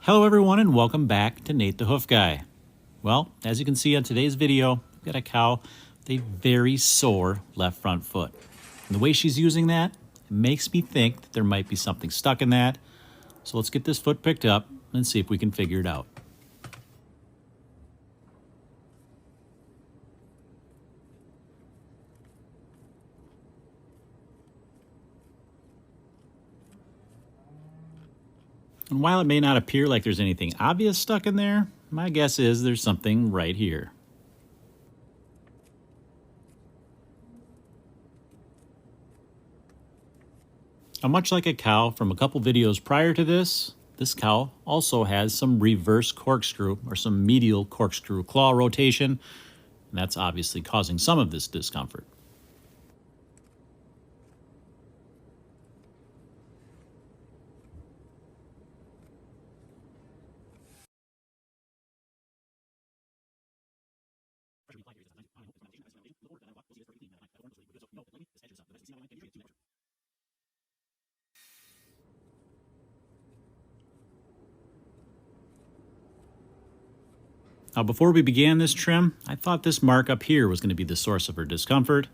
Hello everyone and welcome back to Nate the Hoof Guy. Well, as you can see on today's video, we've got a cow with a very sore left front foot. And the way she's using that, it makes me think that there might be something stuck in that. So let's get this foot picked up and see if we can figure it out. And while it may not appear like there's anything obvious stuck in there, my guess is there's something right here. Now, much like a cow from a couple videos prior to this cow also has some reverse corkscrew or some medial corkscrew claw rotation, and that's obviously causing some of this discomfort. Now, before we began this trim, I thought this mark up here was going to be the source of her discomfort,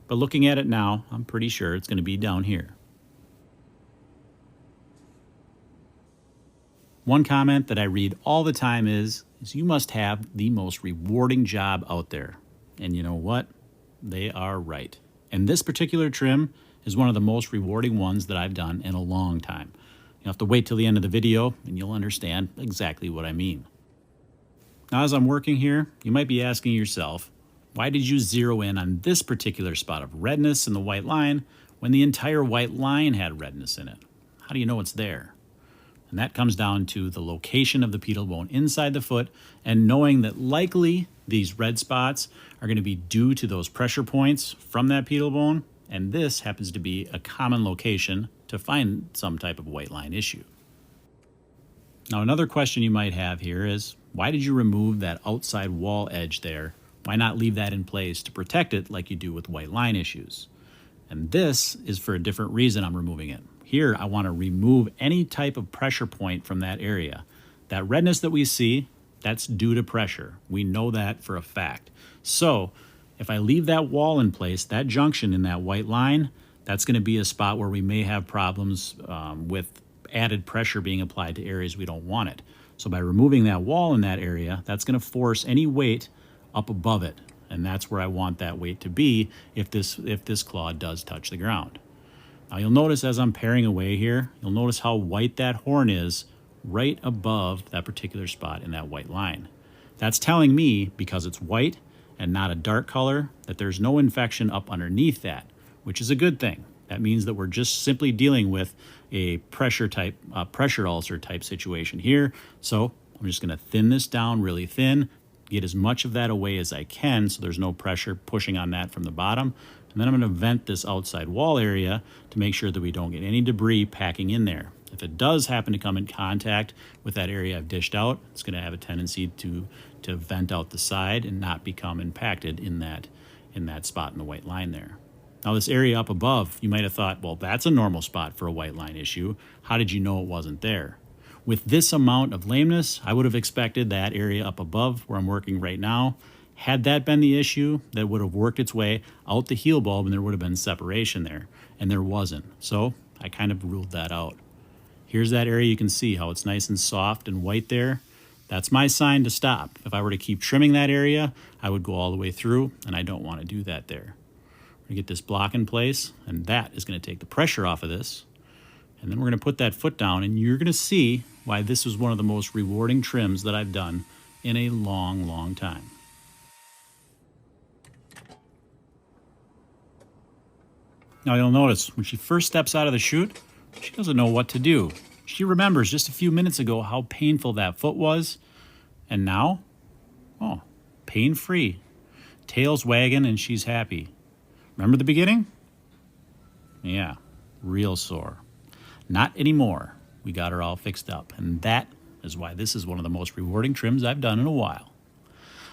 but looking at it now, I'm pretty sure it's going to be down here. One comment that I read all the time is you must have the most rewarding job out there. And you know what? They are right. And this particular trim is one of the most rewarding ones that I've done in a long time. You'll have to wait till the end of the video and you'll understand exactly what I mean. Now, as I'm working here, you might be asking yourself, why did you zero in on this particular spot of redness in the white line when the entire white line had redness in it? How do you know it's there? And that comes down to the location of the pedal bone inside the foot and knowing that likely these red spots are going to be due to those pressure points from that pedal bone, and this happens to be a common location to find some type of white line issue. Now, another question you might have here is, why did you remove that outside wall edge there? Why not leave that in place to protect it like you do with white line issues? And this is for a different reason I'm removing it. Here, I want to remove any type of pressure point from that area. That redness that we see, that's due to pressure. We know that for a fact. So if I leave that wall in place, that junction in that white line, that's going to be a spot where we may have problems with added pressure being applied to areas we don't want it. So by removing that wall in that area, that's going to force any weight up above it. And that's where I want that weight to be if this claw does touch the ground. Now you'll notice as I'm paring away here, you'll notice how white that horn is right above that particular spot in that white line. That's telling me, because it's white and not a dark color, that there's no infection up underneath that, which is a good thing. That means that we're just simply dealing with a pressure ulcer type situation here. So I'm just going to thin this down really thin, get as much of that away as I can so there's no pressure pushing on that from the bottom. And then I'm going to vent this outside wall area to make sure that we don't get any debris packing in there. If it does happen to come in contact with that area I've dished out, it's going to have a tendency to vent out the side and not become impacted in that spot in the white line there. Now, this area up above, you might have thought, well, that's a normal spot for a white line issue. How did you know it wasn't there? With this amount of lameness, I would have expected that area up above where I'm working right now, had that been the issue, that would have worked its way out the heel bulb and there would have been separation there, and there wasn't. So I kind of ruled that out. Here's that area. You can see how it's nice and soft and white there. That's my sign to stop. If I were to keep trimming that area, I would go all the way through, and I don't want to do that there. We're going to get this block in place, and that is going to take the pressure off of this. And then we're going to put that foot down, and you're going to see why this was one of the most rewarding trims that I've done in a long, long time. Now you'll notice when she first steps out of the chute, she doesn't know what to do. She remembers just a few minutes ago how painful that foot was, and now, oh, pain-free. Tail's wagging and she's happy. Remember the beginning? Yeah, real sore. Not anymore. We got her all fixed up, and that is why this is one of the most rewarding trims I've done in a while.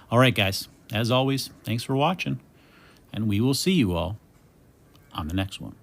All right, guys, as always, thanks for watching, and we will see you all on the next one.